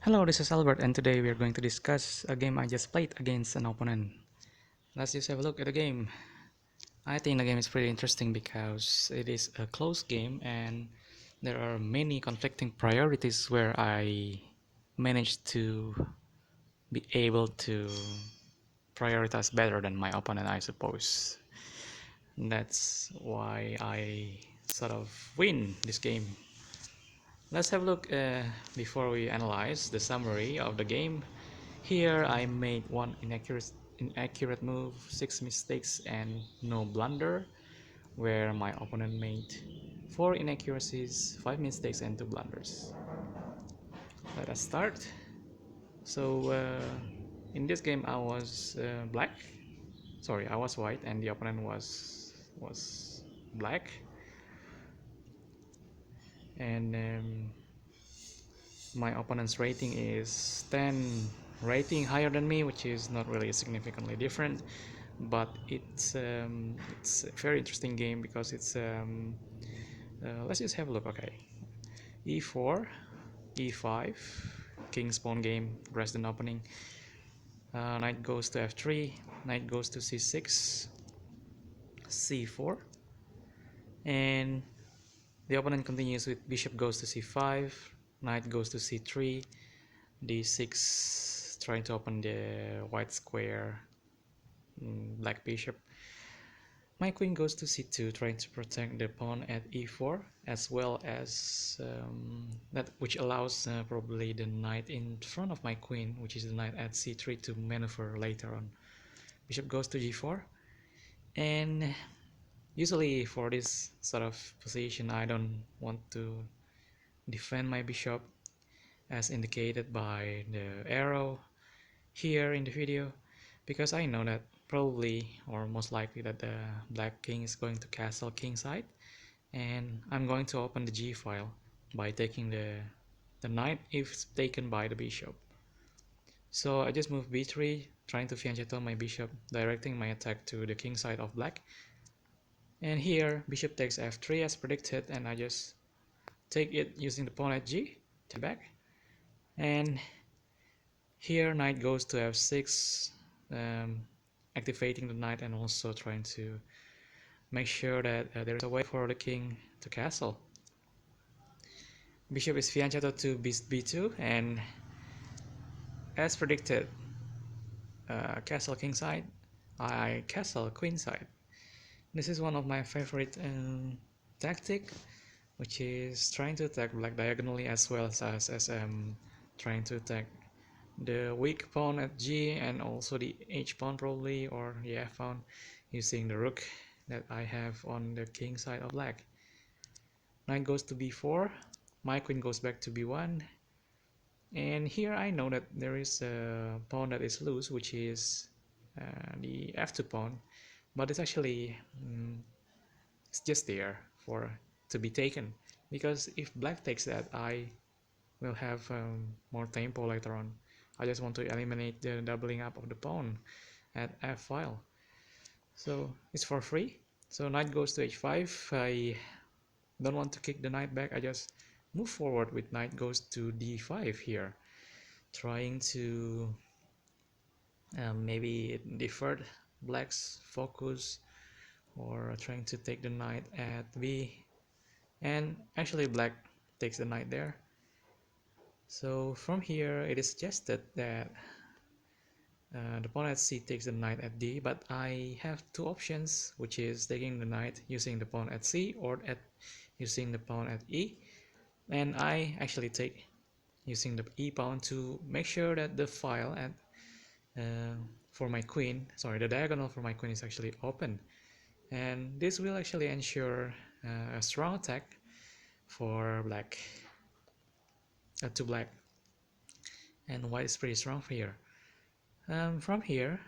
Hello, this is Albert, and today we are going to discuss a game I just played against an opponent. Let's just have a look at the game. I think the game is pretty interesting because it is a close game and there are many conflicting priorities where I managed to be able to prioritize better than my opponent, I suppose. That's why I sort of win this game. Let's have a look before we analyze the summary of the game. Here I made one inaccurate move, 6 mistakes and no blunder, where my opponent made 4 inaccuracies, 5 mistakes and 2 blunders. Let us start. So in this game I was I was white and the opponent was black, and my opponent's rating is 10 rating higher than me, which is not really significantly different, but it's a very interesting game because let's just have a look. Okay, e4, e5, king's pawn game, Dresden opening. Knight goes to f3, knight goes to c6, c4, and the opponent continues with bishop goes to c5, knight goes to c3, d6, trying to open the white square, black bishop. My queen goes to c2, trying to protect the pawn at e4, as well as that which allows probably the knight in front of my queen, which is the knight at c3, to maneuver later on. Bishop goes to g4, and usually for this sort of position I don't want to defend my bishop as indicated by the arrow here in the video, because I know that probably or most likely that the black king is going to castle kingside, and I'm going to open the g file by taking the knight if taken by the bishop. So I just move b3, trying to fianchetto my bishop, directing my attack to the king side of black. And here bishop takes f3 as predicted, and I just take it using the pawn at g, take back. And here knight goes to f6, activating the knight and also trying to make sure that there is a way for the king to castle. Bishop is fianchetto to b2, and as predicted, castle kingside, I castle queenside. This is one of my favorite tactic, which is trying to attack black diagonally as well as trying to attack the weak pawn at g and also the h pawn probably, or the f pawn, using the rook that I have on the king side of black. Knight goes to b4, my queen goes back to b1, and here I know that there is a pawn that is loose, which is the f2 pawn, but it's actually it's just there for to be taken, because if black takes that I will have more tempo later on. I just want to eliminate the doubling up of the pawn at f file, so it's for free. So knight goes to h5, I don't want to kick the knight back, I just move forward with knight goes to d5 here, trying to maybe divert black's focus, or trying to take the knight at b, and actually black takes the knight there. So from here it is suggested that the pawn at c takes the knight at d, but I have two options, which is taking the knight using the pawn at c or using the pawn at e, and I actually take using the e pawn to make sure that the file at for my queen, sorry, the diagonal for my queen is actually open, and this will actually ensure a strong attack for black to black, and white is pretty strong here. From here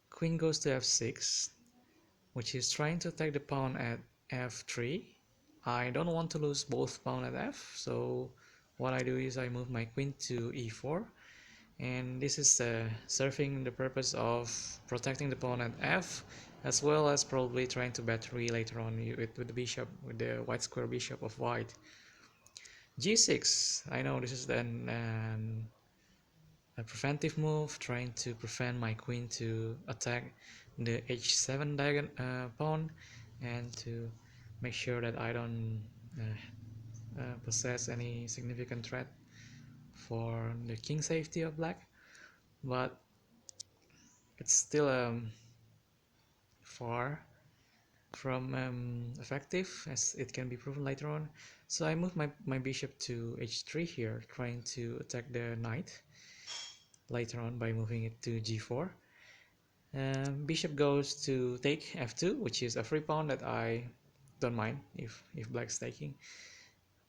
queen goes to f6, which is trying to attack the pawn at f3. I don't want to lose both pawn at f, so what I do is I move my queen to e4, and this is serving the purpose of protecting the pawn at f, as well as probably trying to battery later on with the bishop, with the white square bishop of white. g6, I know this is then a preventive move, trying to prevent my queen to attack the h7 pawn, and to make sure that I don't possess any significant threat for the king safety of black. But it's still far from effective, as it can be proven later on. So I move my bishop to h3 here, trying to attack the knight later on by moving it to g4. Bishop goes to take f2, which is a free pawn that I don't mind if black's taking.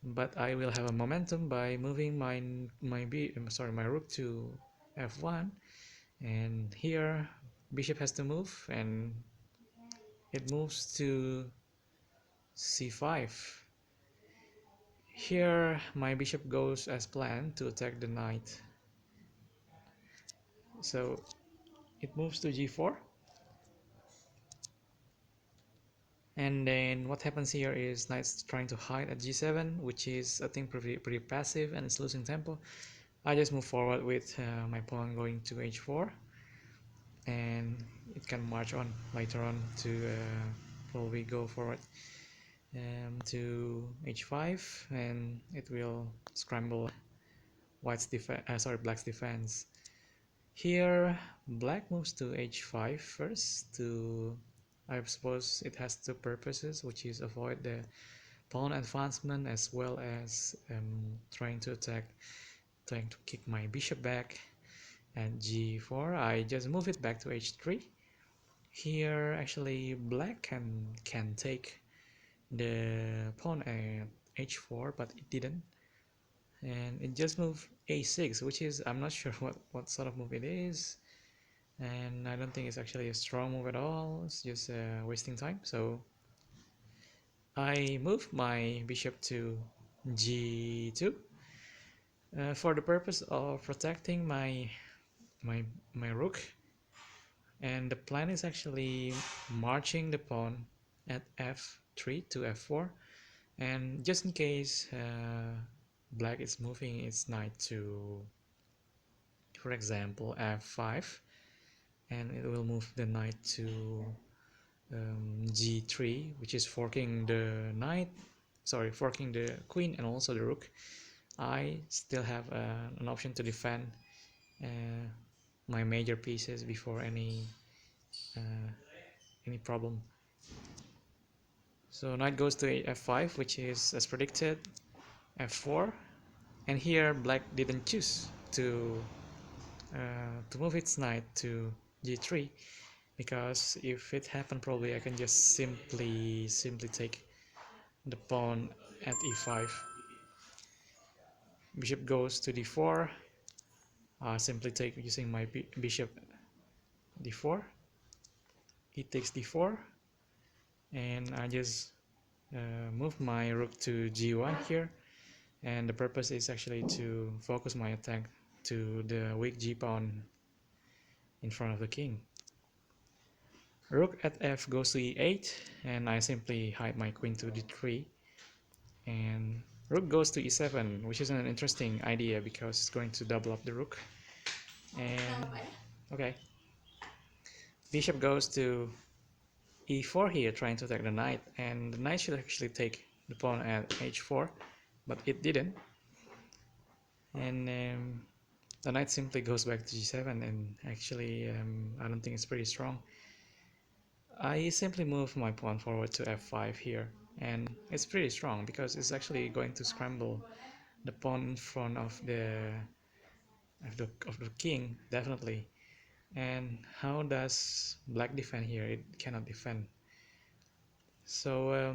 But I will have a momentum by moving my rook to f1, and here bishop has to move, and it moves to c5. Here my bishop goes as planned to attack the knight, so it moves to g4. And then what happens here is knight's trying to hide at g7, which is I think pretty passive, and it's losing tempo. I just move forward with my pawn going to h4, and it can march on later on to probably go forward to h5, and it will scramble black's defense. Here black moves to h5 first. I suppose it has two purposes, which is avoid the pawn advancement, as well as trying to kick my bishop back. At g4 I just move it back to h3. Here actually black can take the pawn at h4, but it didn't, and it just moved a6, which is, I'm not sure what sort of move it is, and I don't think it's actually a strong move at all. It's just wasting time. So I move my bishop to g2 for the purpose of protecting my rook, and the plan is actually marching the pawn at f3 to f4, and just in case black is moving its knight to, for example, f5, and it will move the knight to g3, which is forking the queen and also the rook. I still have an option to defend my major pieces before any problem. So knight goes to f5, which is as predicted, f4, and here black didn't choose to move its knight to g3, because if it happened, probably I can just simply take the pawn at e5. Bishop goes to d4. Simply take using my bishop d4. He takes d4, and I just move my rook to g1 here, and the purpose is actually to focus my attack to the weak g pawn in front of the king. Rook at f goes to e8, and I simply hide my queen to d3, and rook goes to e7, which is an interesting idea because it's going to double up the rook. And okay, bishop goes to e4 here, trying to attack the knight, and the knight should actually take the pawn at h4, but it didn't, and the knight simply goes back to g7, and actually I don't think it's pretty strong. I simply move my pawn forward to f5 here, and it's pretty strong because it's actually going to scramble the pawn in front of the king, definitely. And how does black defend here? It cannot defend. So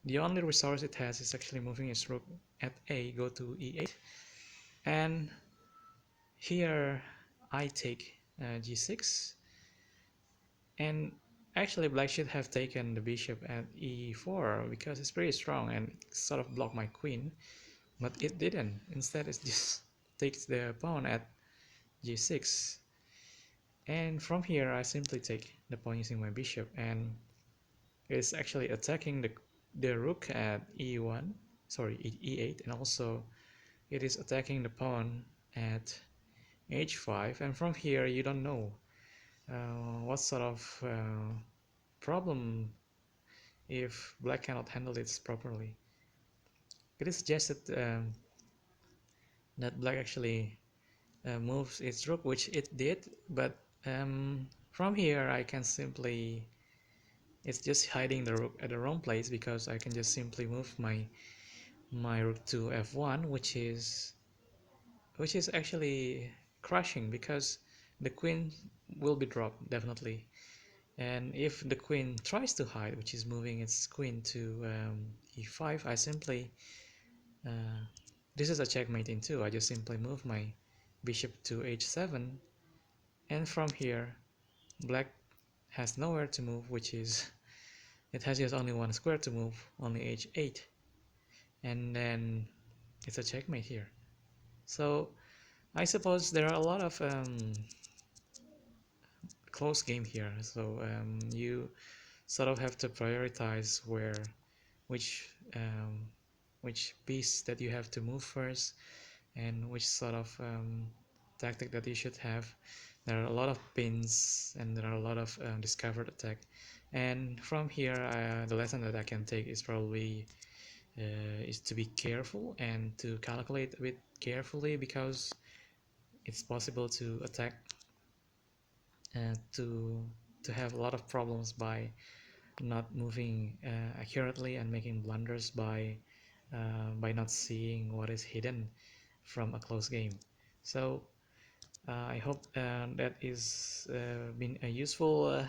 the only resource it has is actually moving its rook at a, go to e8, and here I take g6, and actually black should have taken the bishop at e4 because it's pretty strong and it sort of blocked my queen, but it didn't. Instead it just takes the pawn at g6, and from here I simply take the pawn using my bishop, and it's actually attacking the rook at e8, and also it is attacking the pawn at h5, and from here you don't know what sort of problem if black cannot handle it properly. It is suggested that black actually moves its rook, which it did, but from here I can simply, it's just hiding the rook at the wrong place, because I can just simply move my rook to f1, which is actually crushing, because the queen will be dropped definitely. And if the queen tries to hide, which is moving its queen to e5, I simply this is a checkmate in 2. I just simply move my bishop to h7, and from here black has nowhere to move, which is it has just only one square to move, only h8, and then it's a checkmate here. So I suppose there are a lot of close game here. So you sort of have to prioritize which um, which piece that you have to move first, and which sort of tactic that you should have. There are a lot of pins, and there are a lot of discovered attack. And from here, the lesson that I can take is probably is to be careful and to calculate a bit carefully, because it's possible to attack and to have a lot of problems by not moving accurately, and making blunders by not seeing what is hidden from a close game. So I hope that is been a useful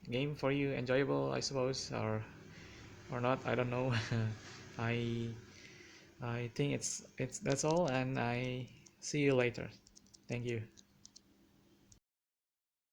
game for you, enjoyable, I suppose, or not. I don't know. I I think it's that's all, and I see you later. Thank you.